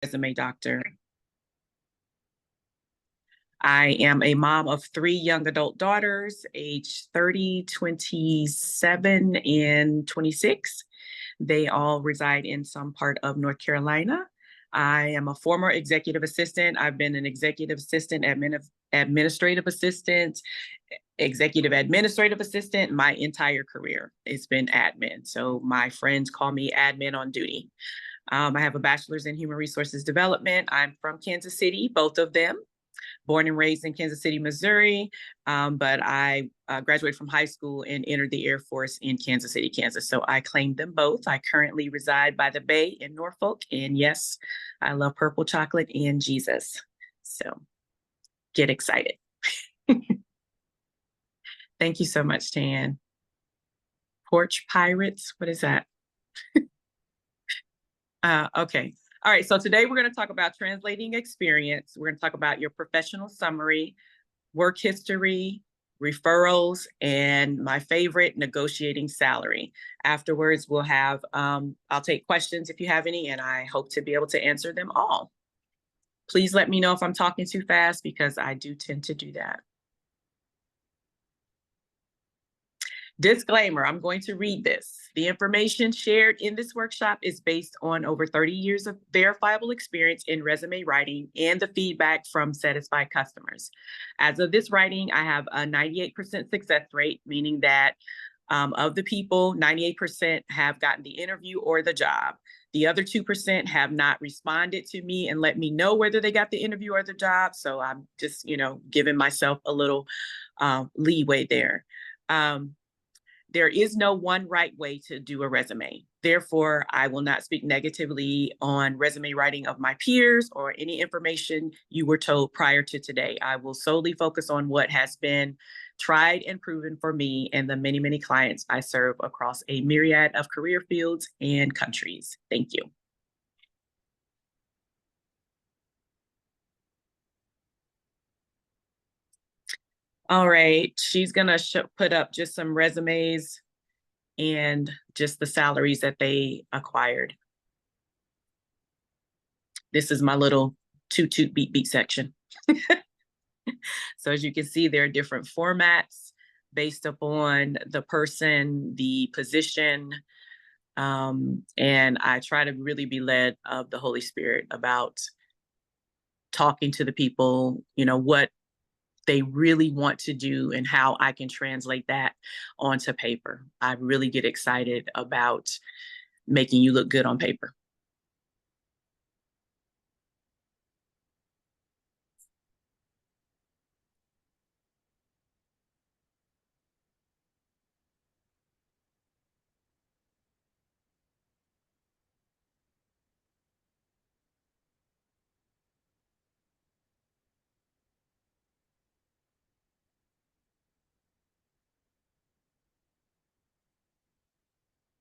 resume doctor. I am a mom of three young adult daughters, age 30, 27, and 26. They all reside in some part of North Carolina. I am a former executive assistant. I've been an executive assistant, administrative assistant, executive administrative assistant my entire career. It's been admin. So my friends call me admin on duty. I have a bachelor's in human resources development. I'm from Kansas City, both of them. Born and raised in Kansas City, Missouri, but I graduated from high school and entered the Air Force in Kansas City, Kansas. So I claimed them both. I currently reside by the Bay in Norfolk. And yes, I love purple chocolate and Jesus. So get excited. Thank you so much, Tan. Porch Pirates, what is that? Okay. All right, so today we're going to talk about translating experience. We're going to talk about your professional summary, work history, referrals, and my favorite, negotiating salary. Afterwards, we'll have, I'll take questions if you have any, and I hope to be able to answer them all. Please let me know if I'm talking too fast because I do tend to do that. Disclaimer, I'm going to read this. The information shared in this workshop is based on over 30 years of verifiable experience in resume writing and the feedback from satisfied customers. As of this writing, I have a 98% success rate, meaning that of the people, 98% have gotten the interview or the job. The other 2% have not responded to me and let me know whether they got the interview or the job. So I'm just, giving myself a little leeway there. There is no one right way to do a resume. Therefore, I will not speak negatively on resume writing of my peers or any information you were told prior to today. I will solely focus on what has been tried and proven for me and the many, many clients I serve across a myriad of career fields and countries. Thank you. All right, she's gonna put up just some resumes and just the salaries that they acquired. This is my little toot beat beat section. So as you can see, there are different formats based upon the person, the position, and I try to really be led of the Holy Spirit about talking to the people, what they really want to do and how I can translate that onto paper. I really get excited about making you look good on paper.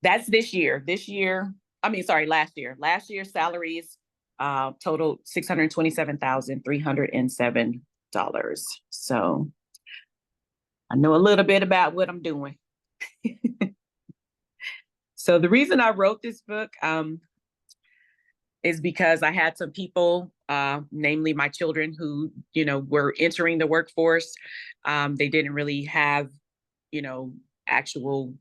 That's this year. Last year. Last year's salaries totaled $627,307. So I know a little bit about what I'm doing. So the reason I wrote this book is because I had some people, namely my children, who, were entering the workforce. They didn't really have, actual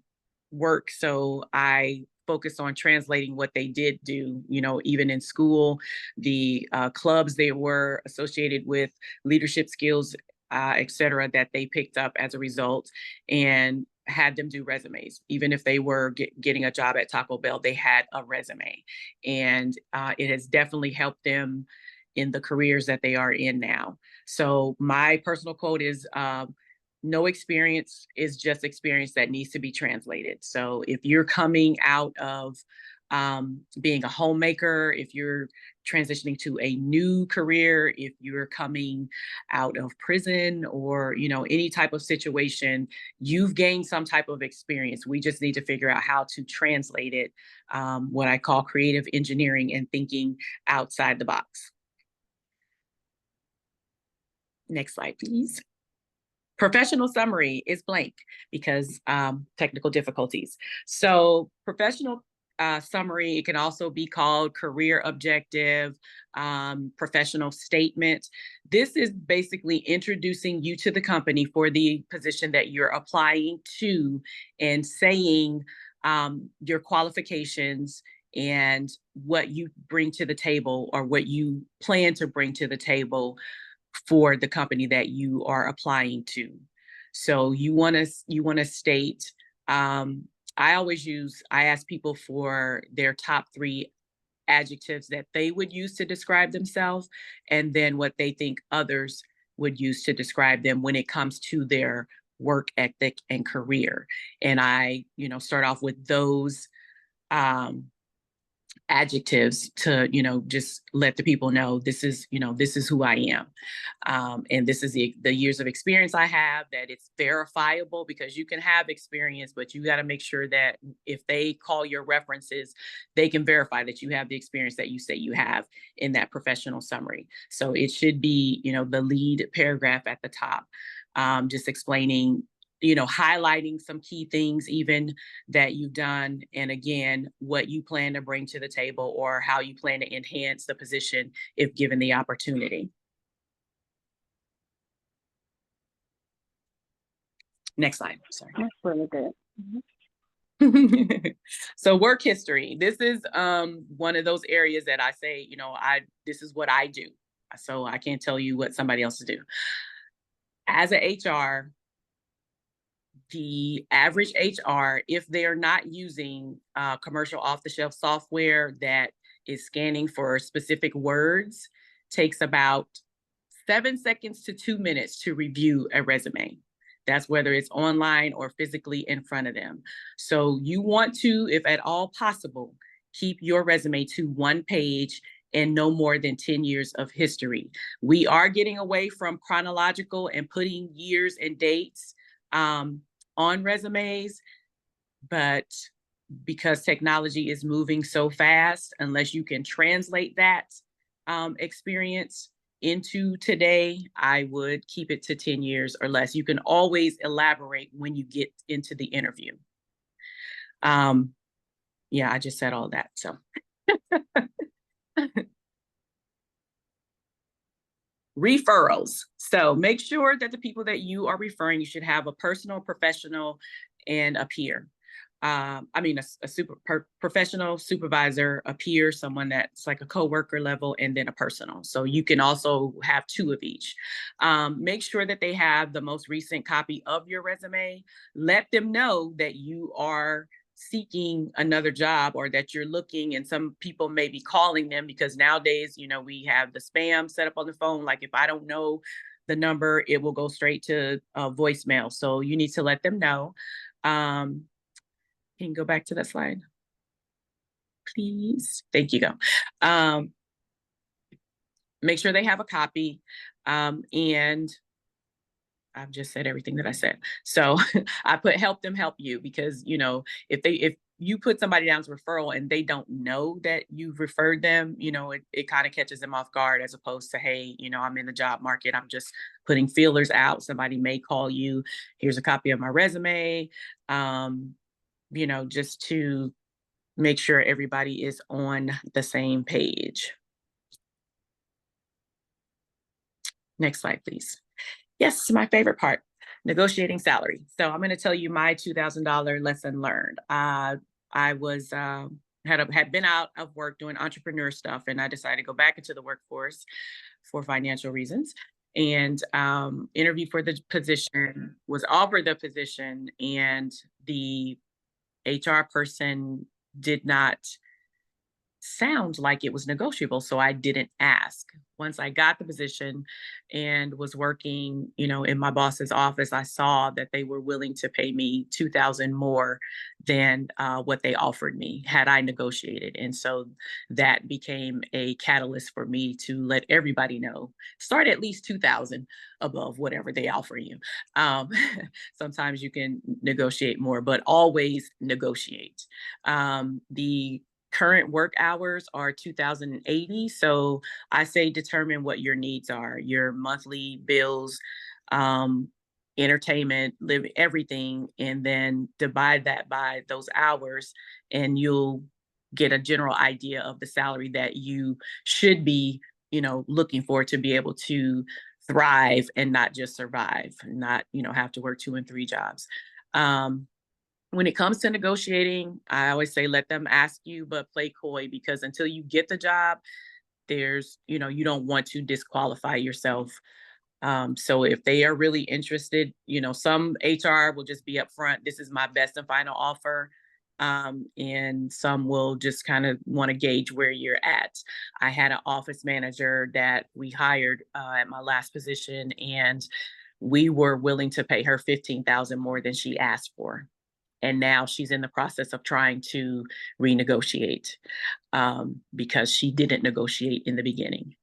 work. So I focused on translating what they did do, even in school, the clubs they were associated with, leadership skills, et cetera, that they picked up as a result, and had them do resumes. Even if they were getting a job at Taco Bell, they had a resume. And it has definitely helped them in the careers that they are in now. So my personal quote is, no experience is just experience that needs to be translated. So if you're coming out of being a homemaker, if you're transitioning to a new career, if you're coming out of prison or, any type of situation, you've gained some type of experience. We just need to figure out how to translate it, what I call creative engineering and thinking outside the box. Next slide, please. Professional summary is blank because technical difficulties. So professional summary. It can also be called career objective, professional statement. This is basically introducing you to the company for the position that you're applying to, and saying your qualifications and what you bring to the table, or what you plan to bring to the table for the company that you are applying to. So you want to state. I ask people for their top 3 adjectives that they would use to describe themselves, and then what they think others would use to describe them when it comes to their work ethic and career. And I, start off with those um, adjectives to, just let the people know this is who I am. And this is the years of experience I have, that it's verifiable, because you can have experience, but you got to make sure that if they call your references, they can verify that you have the experience that you say you have in that professional summary. So it should be, the lead paragraph at the top, just explaining, highlighting some key things even that you've done, and again, what you plan to bring to the table, or how you plan to enhance the position if given the opportunity. Next slide. Sorry. That's really good. Mm-hmm. So work history. This is one of those areas that I say, this is what I do. So I can't tell you what somebody else do. As an HR, the average HR, if they're not using commercial off-the-shelf software that is scanning for specific words, takes about 7 seconds to 2 minutes to review a resume. That's whether it's online or physically in front of them. So you want to, if at all possible, keep your resume to 1 page and no more than 10 years of history. We are getting away from chronological and putting years and dates on resumes, but because technology is moving so fast, unless you can translate that experience into today, I would keep it to 10 years or less. You can always elaborate when you get into the interview. Yeah, I just said all that, so. Referrals. So make sure that the people that you are referring, you should have a personal, professional, and a peer. A professional supervisor, a peer, someone that's like a coworker level, and then a personal. So you can also have 2 of each. Make sure that they have the most recent copy of your resume. Let them know that you are seeking another job, or that you're looking, and some people may be calling them, because nowadays, we have the spam set up on the phone. Like if I don't know the number, it will go straight to voicemail. So you need to let them know. Can you go back to that slide, please? Thank you. Make sure they have a copy, and I've just said everything that I said. So I put help them help you, because, if you put somebody down as referral and they don't know that you've referred them, it kind of catches them off guard, as opposed to, hey, I'm in the job market, I'm just putting feelers out. Somebody may call you, here's a copy of my resume, just to make sure everybody is on the same page. Next slide, please. Yes, my favorite part, negotiating salary. So I'm going to tell you my $2,000 lesson learned. I was had been out of work doing entrepreneur stuff, and I decided to go back into the workforce for financial reasons, and interviewed for the position, was offered the position, and the HR person did not sound like it was negotiable, so I didn't ask. Once I got the position and was working, in my boss's office, I saw that they were willing to pay me $2,000 more than what they offered me had I negotiated. And so that became a catalyst for me to let everybody know, start at least $2,000 above whatever they offer you. Sometimes you can negotiate more, but always negotiate. The current work hours are 2,080. So I say determine what your needs are, your monthly bills, entertainment, everything, and then divide that by those hours, and you'll get a general idea of the salary that you should be, looking for to be able to thrive and not just survive, not, have to work 2 and 3 jobs. When it comes to negotiating, I always say let them ask you, but play coy, because until you get the job, you don't want to disqualify yourself. So if they are really interested, some HR will just be upfront, this is my best and final offer. And some will just kind of want to gauge where you're at. I had an office manager that we hired at my last position, and we were willing to pay her 15,000 more than she asked for. And now she's in the process of trying to renegotiate, because she didn't negotiate in the beginning.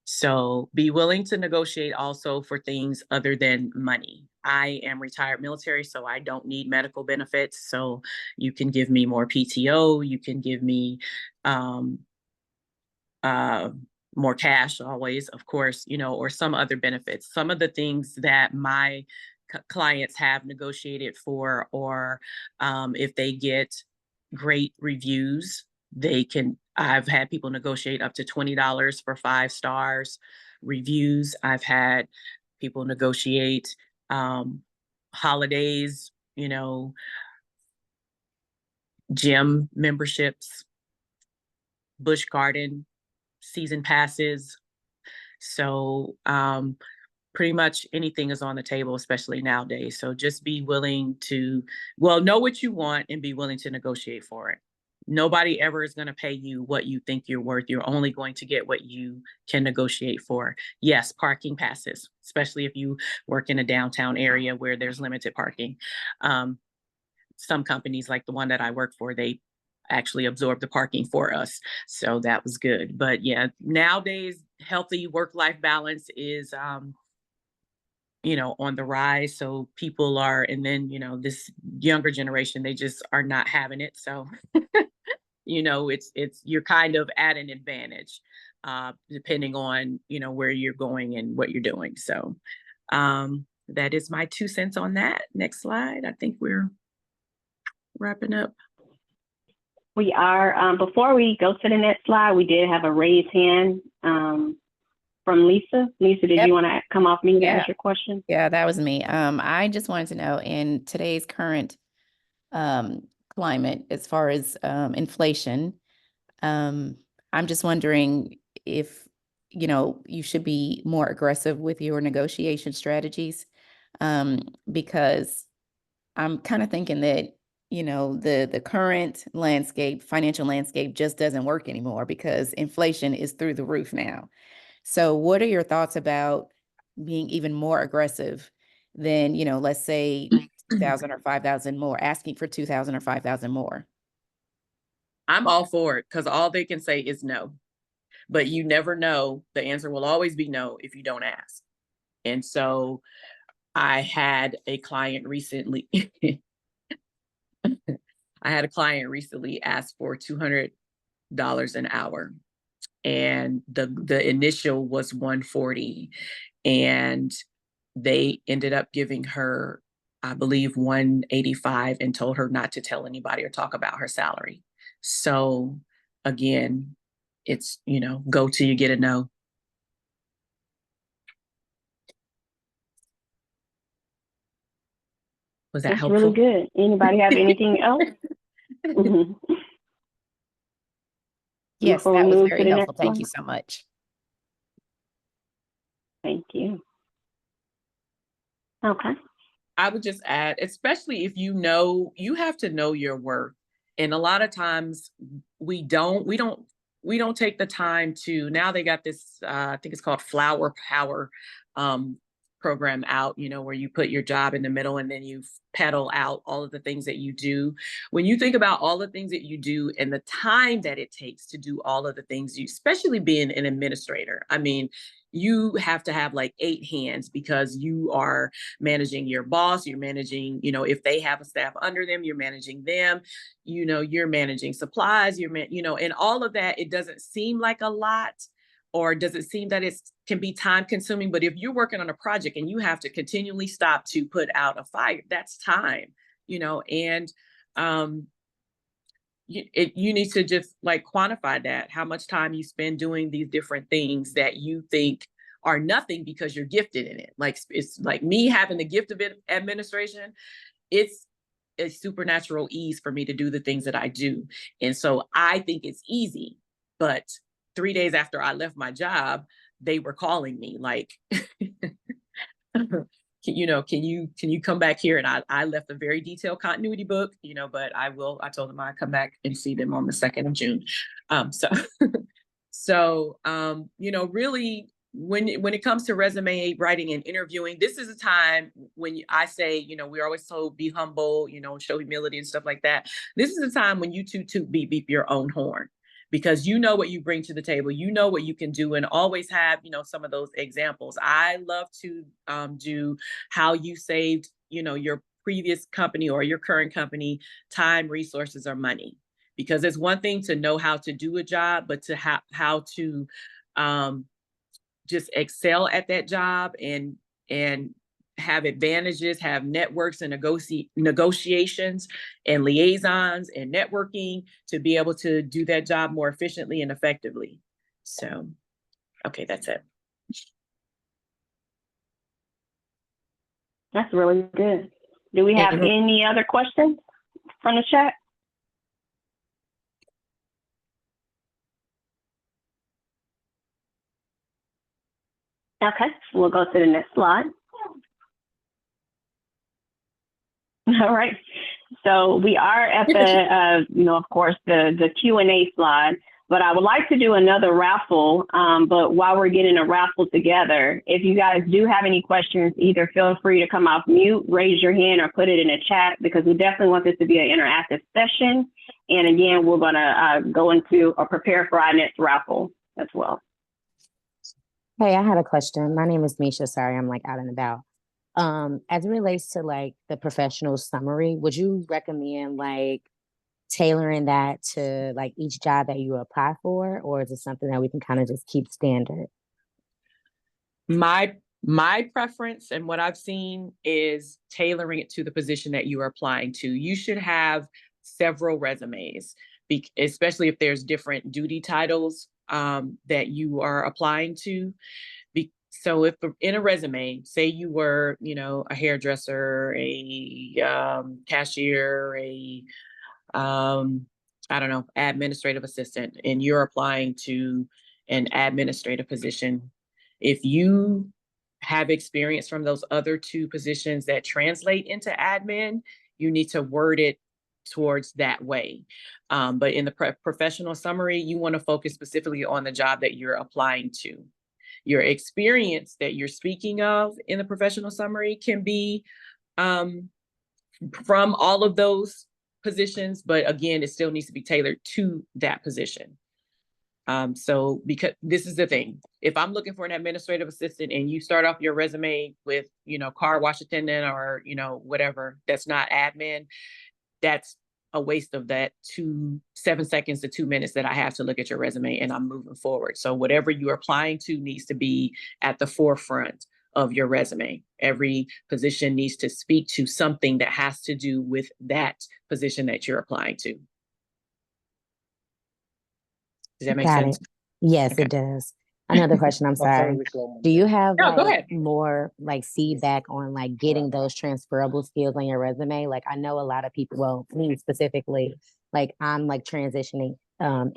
So be willing to negotiate also for things other than money. I am retired military, so I don't need medical benefits. So you can give me more PTO, you can give me um, uh, more cash always, of course, or some other benefits. Some of the things that my clients have negotiated for, or if they get great reviews, I've had people negotiate up to $20 for 5 stars reviews. I've had people negotiate holidays, gym memberships, bush garden season passes. So pretty much anything is on the table, especially nowadays. So just be willing to, know what you want and be willing to negotiate for it. Nobody ever is going to pay you what you think you're worth. You're only going to get what you can negotiate for. Yes, parking passes, especially if you work in a downtown area where there's limited parking. Some companies, like the one that I work for, they actually absorb the parking for us. So that was good. But yeah, nowadays, healthy work-life balance is, on the rise. So people are, and then, this younger generation, they just are not having it. So, you're kind of at an advantage, depending on, where you're going and what you're doing. So that is my 2 cents on that. Next slide. I think we're wrapping up. We are. Before we go to the next slide, we did have a raised hand from Lisa. Lisa, did you want to come off mute and ask your question? Yeah, that was me. I just wanted to know, in today's current climate, as far as inflation, I'm just wondering if, you should be more aggressive with your negotiation strategies, because I'm kind of thinking that, the current landscape, financial landscape, just doesn't work anymore because inflation is through the roof now. So what are your thoughts about being even more aggressive than, let's say 2,000 or 5,000 more, asking for 2,000 or 5,000 more? I'm all for it, because all they can say is no. But you never know. The answer will always be no if you don't ask. And so I had a client recently. Ask for $200 an hour, and the initial was 140, and they ended up giving her, I believe, 185, and told her not to tell anybody or talk about her salary. So again, it's, go till you get a no. Was that That's helpful? really good. Anybody have anything else? Yes, Before we that was move very to the helpful. next Thank you slide? so much. Thank you. Okay. I would just add, especially if you have to know your worth. And a lot of times we don't take the time to. Now they got this, I think it's called Flower Power program out, where you put your job in the middle and then you pedal out all of the things that you do. When you think about all the things that you do and the time that it takes to do all of the things, especially being an administrator, I mean, you have to have like 8 hands, because you are managing your boss, you're managing, if they have a staff under them, you're managing them, you're managing supplies, and all of that. It doesn't seem like a lot, or does it seem that it can be time consuming? But if you're working on a project and you have to continually stop to put out a fire, that's time, and you need to just like quantify that, how much time you spend doing these different things that you think are nothing because you're gifted in it. Like, it's like me having the gift of administration. It's a supernatural ease for me to do the things that I do. And so I think it's easy, but 3 days after I left my job, they were calling me like, can you come back here? And I left a very detailed continuity book, but I told them I'd come back and see them on the 2nd of June. Really, when it comes to resume writing and interviewing, this is a time when I say, we're always told be humble, show humility and stuff like that. This is a time when you toot beep your own horn, because you know what you bring to the table, you know what you can do, and always have, some of those examples. I love to do how you saved, your previous company or your current company time, resources, or money. Because it's one thing to know how to do a job, but to how to just excel at that job and have advantages, have networks and negotiations and liaisons and networking to be able to do that job more efficiently and effectively. So, okay, that's it. That's really good. Do we have any other questions from the chat? Okay, we'll go to the next slide. All right. So we are at the, of course, the Q&A slide, but I would like to do another raffle. But while we're getting a raffle together, if you guys do have any questions, either feel free to come off mute, raise your hand, or put it in a chat, because we definitely want this to be an interactive session. And again, we're going to go into or prepare for our next raffle as well. Hey, I had a question. My name is Misha. Sorry, I'm like out and about. As it relates to like the professional summary, would you recommend like tailoring that to like each job that you apply for, or is it something that we can kind of just keep standard? My preference and what I've seen is tailoring it to the position that you are applying to. You should have several resumes, especially if there's different duty titles that you are applying to. So if in a resume, say you were, a hairdresser, a cashier, I don't know, administrative assistant, and you're applying to an administrative position, if you have experience from those other two positions that translate into admin, you need to word it towards that way. But in the professional summary, you want to focus specifically on the job that you're applying to. Your experience that you're speaking of in the professional summary can be from all of those positions, but again, it still needs to be tailored to that position. So because this is the thing, if I'm looking for an administrative assistant and you start off your resume with, car wash attendant or, whatever, that's not admin, that's a waste of that 7 seconds to 2 minutes that I have to look at your resume, and I'm moving forward. So whatever you're applying to needs to be at the forefront of your resume. Every position needs to speak to something that has to do with that position that you're applying to. Does that make sense? Yes, okay. It does. Another question, I'm sorry. Do you have more like feedback on like getting those transferable skills on your resume? Like I know a lot of people, well, me specifically, like I'm like transitioning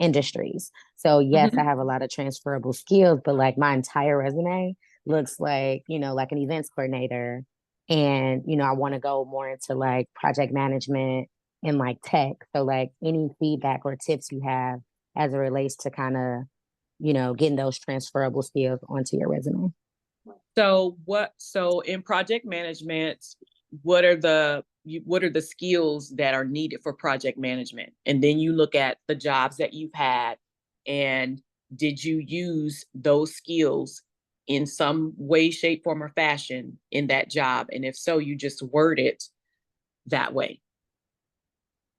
industries. So yes, I have a lot of transferable skills, but like my entire resume looks like, like an events coordinator. And, I want to go more into like project management and like tech. So like any feedback or tips you have as it relates to kind of, getting those transferable skills onto your resume. So in project management, what are the skills that are needed for project management? And then you look at the jobs that you've had, and did you use those skills in some way, shape, form, or fashion in that job? And if so, you just word it that way.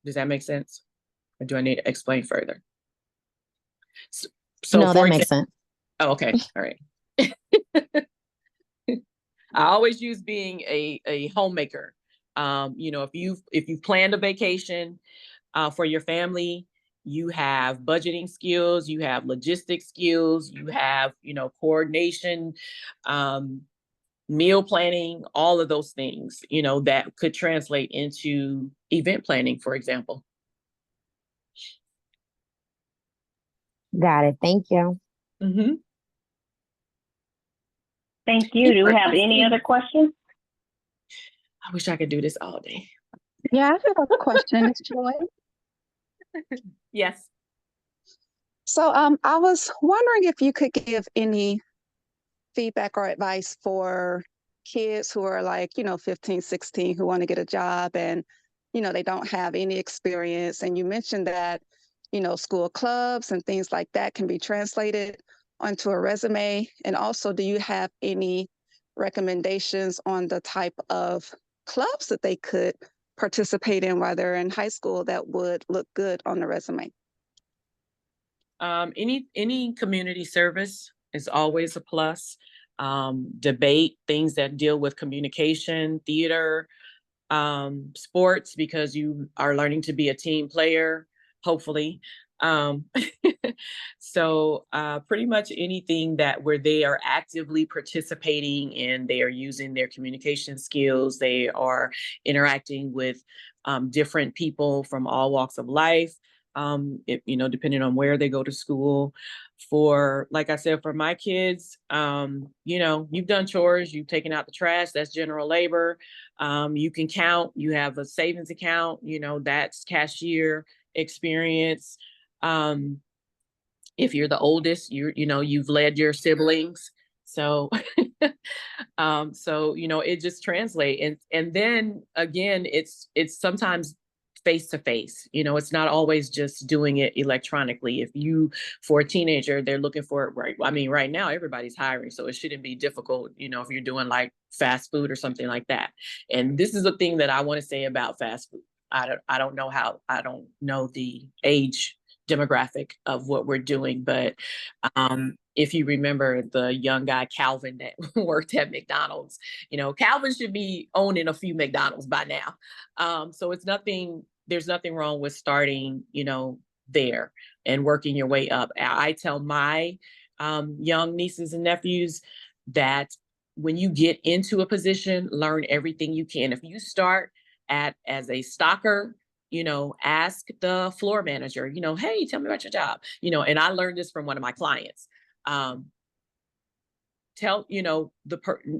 Does that make sense? Or do I need to explain further? So no, that makes sense. Oh, okay. All right. I always use being a homemaker. If you've planned a vacation for your family, you have budgeting skills, you have logistics skills, you have, coordination, meal planning, all of those things, that could translate into event planning, for example. Got it. Thank you. Mm-hmm. Thank you. Do we have any other questions? I wish I could do this all day. Yeah, I have a question, Ms. Joy. Yes. So I was wondering if you could give any feedback or advice for kids who are like, 15, 16, who want to get a job and, they don't have any experience. And you mentioned that, school clubs and things like that can be translated onto a resume. And also, do you have any recommendations on the type of clubs that they could participate in while they're in high school that would look good on the resume? Any community service is always a plus. Debate, things that deal with communication, theater, sports, because you are learning to be a team player, hopefully. So pretty much anything where they are actively participating and they are using their communication skills, they are interacting with different people from all walks of life, depending on where they go to school. Like I said, for my kids, you've done chores, you've taken out the trash, that's general labor. You can count, you have a savings account, that's cashier experience. If you're the oldest, you've led your siblings. So, it just translates. And then again, it's sometimes face to face, it's not always just doing it electronically. For a teenager, they're looking for it, right? I mean, right now everybody's hiring, so it shouldn't be difficult, if you're doing like fast food or something like that. And this is the thing that I want to say about fast food. I don't know the age demographic of what we're doing, but if you remember the young guy Calvin that worked at McDonald's, Calvin should be owning a few McDonald's by now. So there's nothing wrong with starting, there and working your way up. I tell my young nieces and nephews that when you get into a position, learn everything you can. If you start as a stocker, ask the floor manager, hey, tell me about your job, and I learned this from one of my clients.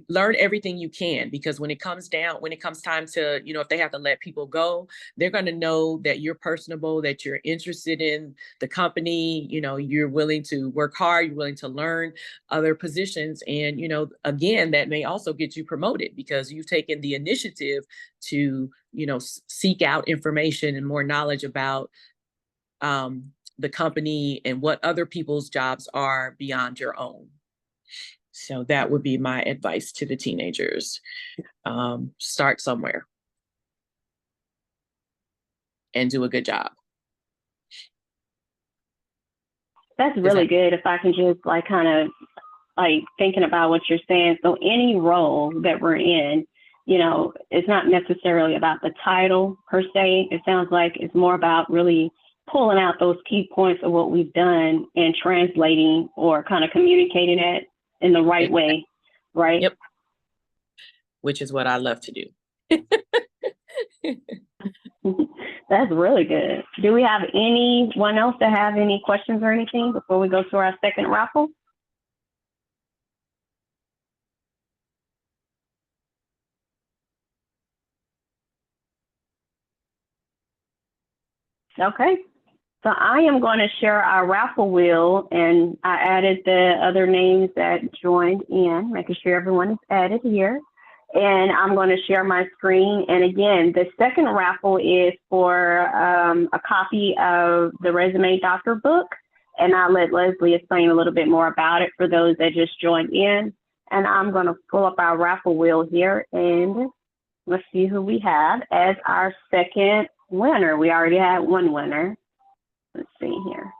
Learn everything you can, because when it comes time to, if they have to let people go, they're going to know that you're personable, that you're interested in the company, you're willing to work hard, you're willing to learn other positions. And, again, that may also get you promoted because you've taken the initiative to, seek out information and more knowledge about the company and what other people's jobs are beyond your own. So that would be my advice to the teenagers. Start somewhere and do a good job. That's really good. If I can just kind of thinking about what you're saying. So any role that we're in, it's not necessarily about the title per se. It sounds like it's more about really pulling out those key points of what we've done and translating or kind of communicating it in the right way, right? Yep. Which is what I love to do. That's really good. Do we have anyone else that have any questions or anything before we go to our second raffle? Okay. So I am going to share our raffle wheel, and I added the other names that joined in, making sure everyone is added here. And I'm going to share my screen. And again, the second raffle is for a copy of the Resume Doctor book. And I'll let Leslie explain a little bit more about it for those that just joined in. And I'm going to pull up our raffle wheel here, and let's see who we have as our second winner. We already had one winner. Let's see here.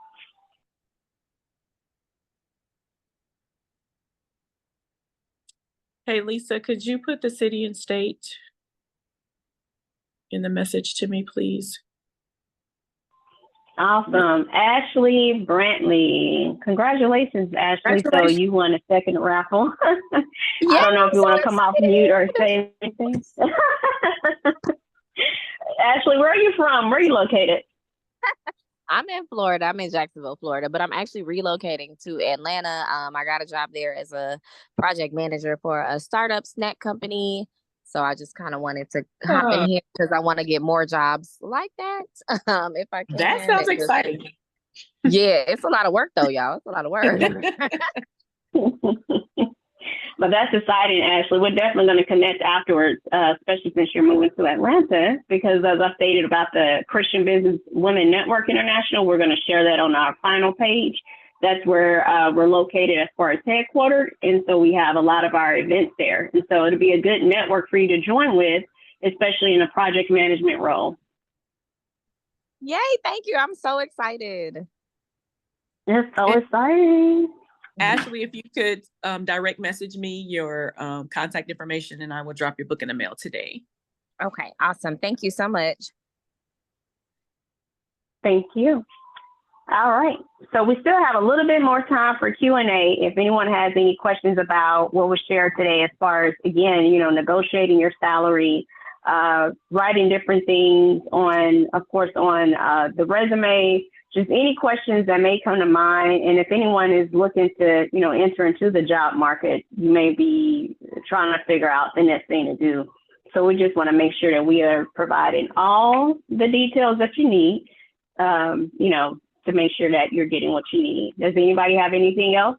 Hey, Lisa, could you put the city and state in the message to me, please? Awesome. Ashley Brantley. Congratulations, Ashley. So you won a second raffle. I don't know if you want to come off mute or say anything. Ashley, where are you from? Where are you located? I'm in Florida. I'm in Jacksonville, Florida, but I'm actually relocating to Atlanta. I got a job there as a project manager for a startup snack company. So I just kind of wanted to hop in here because I want to get more jobs like that. If I can. That sounds exciting. Yeah, it's a lot of work though, y'all. It's a lot of work. But that's exciting, Ashley. We're definitely going to connect afterwards, especially since you're moving to Atlanta, because as I stated about the Christian Business Women Network International, we're going to share that on our final page. That's where we're located as far as headquartered. And so we have a lot of our events there. And so it'll be a good network for you to join with, especially in a project management role. Yay, thank you. I'm so excited. It's so exciting. Ashley, if you could direct message me your contact information and I will drop your book in the mail today. Okay, awesome. Thank you so much. Thank you. All right. So we still have a little bit more time for Q&A. If anyone has any questions about what was shared today, as far as, again, negotiating your salary, writing different things on, of course, on the resume, just any questions that may come to mind. And if anyone is looking to, enter into the job market, you may be trying to figure out the next thing to do. So we just want to make sure that we are providing all the details that you need, to make sure that you're getting what you need. Does anybody have anything else?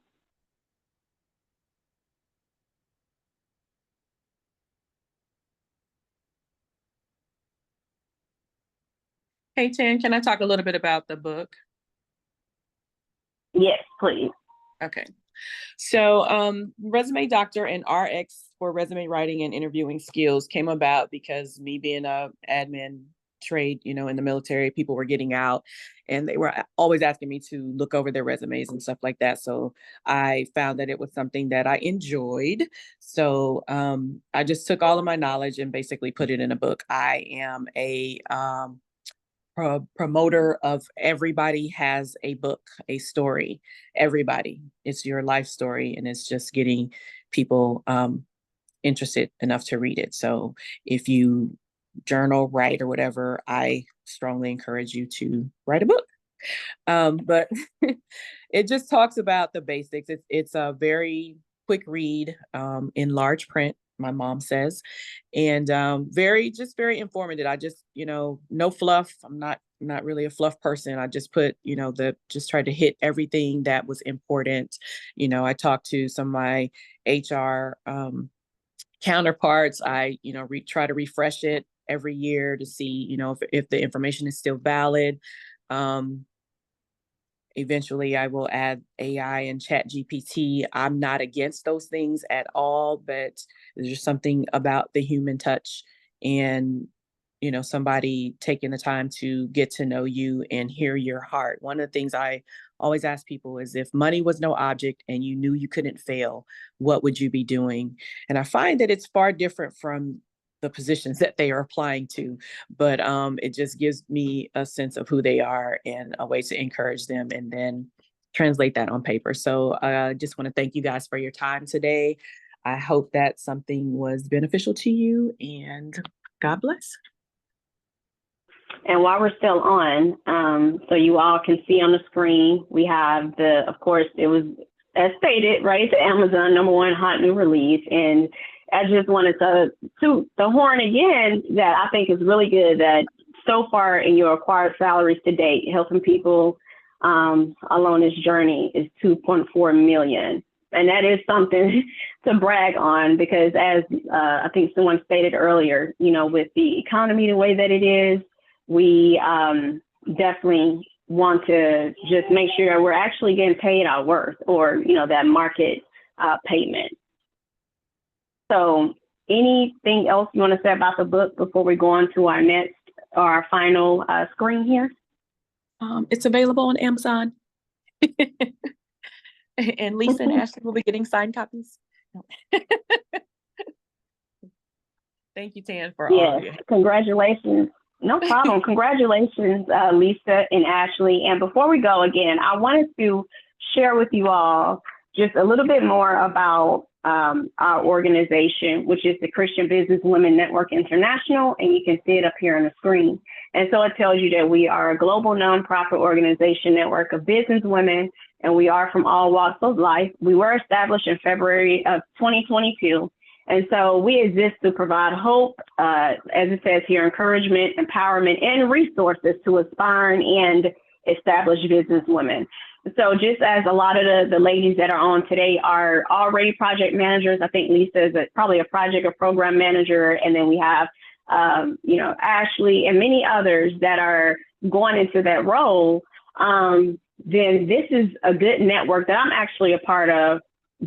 Hey, Tan, can I talk a little bit about the book? Yes, please. Okay. So Resume Doctor and RX for resume writing and interviewing skills came about because me being a admin trade, in the military, people were getting out and they were always asking me to look over their resumes and stuff like that. So I found that it was something that I enjoyed. So I just took all of my knowledge and basically put it in a book. I am a promoter of everybody has a book, a story. Everybody, it's your life story, and it's just getting people interested enough to read it. So if you journal, write, or whatever, I strongly encourage you to write a book. But it just talks about the basics. It's a very quick read in large print, my mom says, and very informative. I just, no fluff. I'm not really a fluff person. I just put, just tried to hit everything that was important. I talked to some of my HR counterparts. I, try to refresh it every year to see, if the information is still valid. Eventually, I will add AI and Chat GPT. I'm not against those things at all, but there's just something about the human touch and, somebody taking the time to get to know you and hear your heart. One of the things I always ask people is, if money was no object and you knew you couldn't fail, what would you be doing? And I find that it's far different from the positions that they are applying to, but it just gives me a sense of who they are and a way to encourage them and then translate that on paper. So I just want to thank you guys for your time today. I hope that something was beneficial to you, and God bless. And while we're still on, so you all can see on the screen, we have of course, it was, as stated, right, the Amazon #1 hot new release. And I just wanted to toot the horn again that I think is really good that so far in your acquired salaries to date, helping people along this journey is 2.4 million. And that is something to brag on, because as I think someone stated earlier, with the economy the way that it is, we definitely want to just make sure that we're actually getting paid our worth, or, that market payment. So anything else you want to say about the book before we go on to our final screen here? It's available on Amazon. And Lisa and Ashley will be getting signed copies. Thank you, Tan, for all of you. Congratulations. No problem. Congratulations, Lisa and Ashley. And before we go again, I wanted to share with you all just a little bit more about our organization, which is the Christian Business Women Network International, and you can see it up here on the screen. And so it tells you that we are a global nonprofit organization network of business women, and we are from all walks of life. We were established in February of 2022. And so we exist to provide hope, as it says here, encouragement, empowerment, and resources to aspiring and established business women. So just as a lot of the ladies that are on today are already project managers, I think Lisa is probably a project or program manager. And then we have, Ashley and many others that are going into that role. Then this is a good network that I'm actually a part of,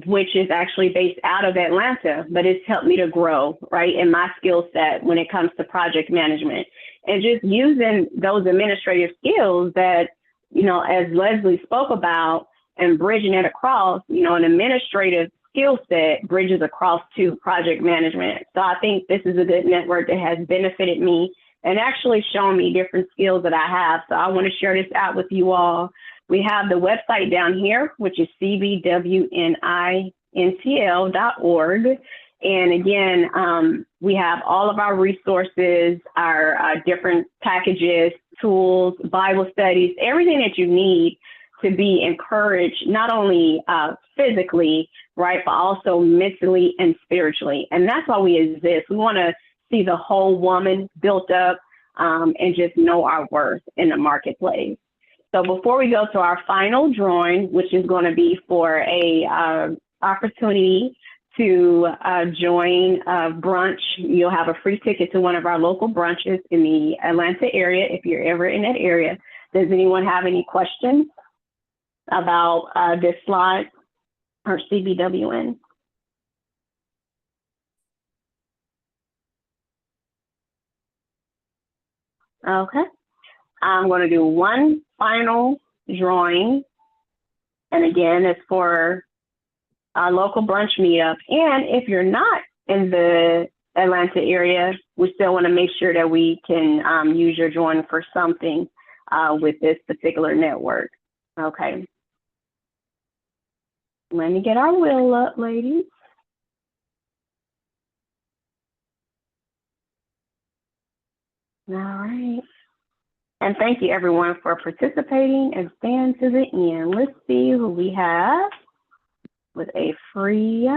which is actually based out of Atlanta, but it's helped me to grow, right, in my skill set when it comes to project management. And just using those administrative skills that, as Leslie spoke about, and bridging it across, an administrative skill set bridges across to project management. So I think this is a good network that has benefited me and actually shown me different skills that I have. So I want to share this out with you all. We have the website down here, which is cbwnintl.org. And again, we have all of our resources, our different packages, tools, Bible studies, everything that you need to be encouraged, not only physically, right, but also mentally and spiritually. And that's why we exist. We want to see the whole woman built up and just know our worth in the marketplace. So before we go to our final drawing, which is going to be for a opportunity to join brunch, you'll have a free ticket to one of our local brunches in the Atlanta area if you're ever in that area. Does anyone have any questions about this slide or CBWN? Okay. I'm going to do one final drawing. And again, it's for our local brunch meetup. And if you're not in the Atlanta area, we still want to make sure that we can use your drawing for something with this particular network. Okay. Let me get our wheel up, ladies. All right. And thank you, everyone, for participating and staying to the end. Let's see who we have with a free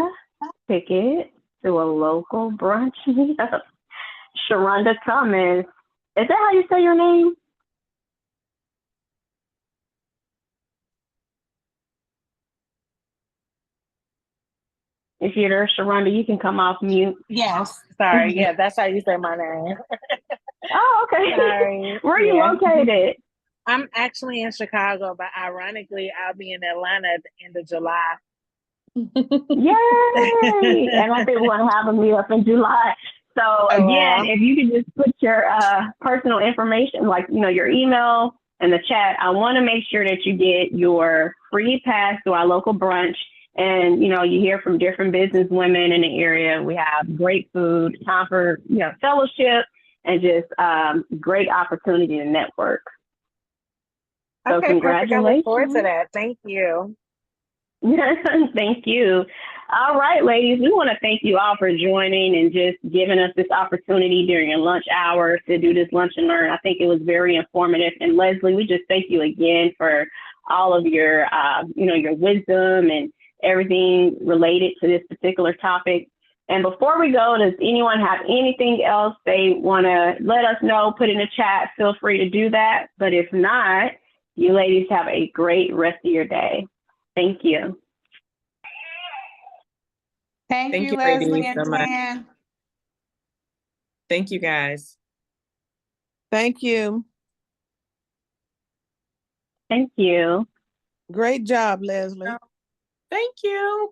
ticket to a local brunch meetup. Sharonda Thomas. Is that how you say your name? If you're there, Sharonda, you can come off mute. Yes. Sorry. Yeah, that's how you say my name. Oh, okay. Sorry. Where are you located? I'm actually in Chicago, but ironically, I'll be in Atlanta at the end of July. Yay! And I think we're going to have a meetup in July. So again, if you could just put your personal information, like, your email in the chat, I want to make sure that you get your free pass to our local brunch. And, you hear from different business women in the area. We have great food, time for, fellowship, and just great opportunity to network. So okay, congratulations. Perfect. I look forward to that. Thank you. Thank you. All right, ladies, we want to thank you all for joining and just giving us this opportunity during your lunch hour to do this lunch and learn. I think it was very informative. And Leslie, we just thank you again for all of your, your wisdom and everything related to this particular topic. And before we go, does anyone have anything else they want to let us know? Put in the chat. Feel free to do that. But if not, you ladies have a great rest of your day. Thank you. Thank you, Leslie and so much. Tan. Thank you, guys. Thank you. Thank you. Great job, Leslie. Thank you.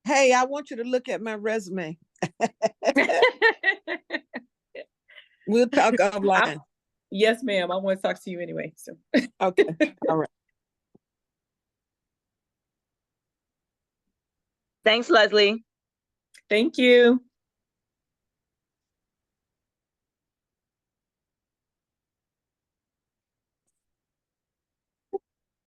Hey, I want you to look at my resume. We'll talk offline. Yes, ma'am. I want to talk to you anyway. So. Okay. All right. Thanks, Leslie. Thank you.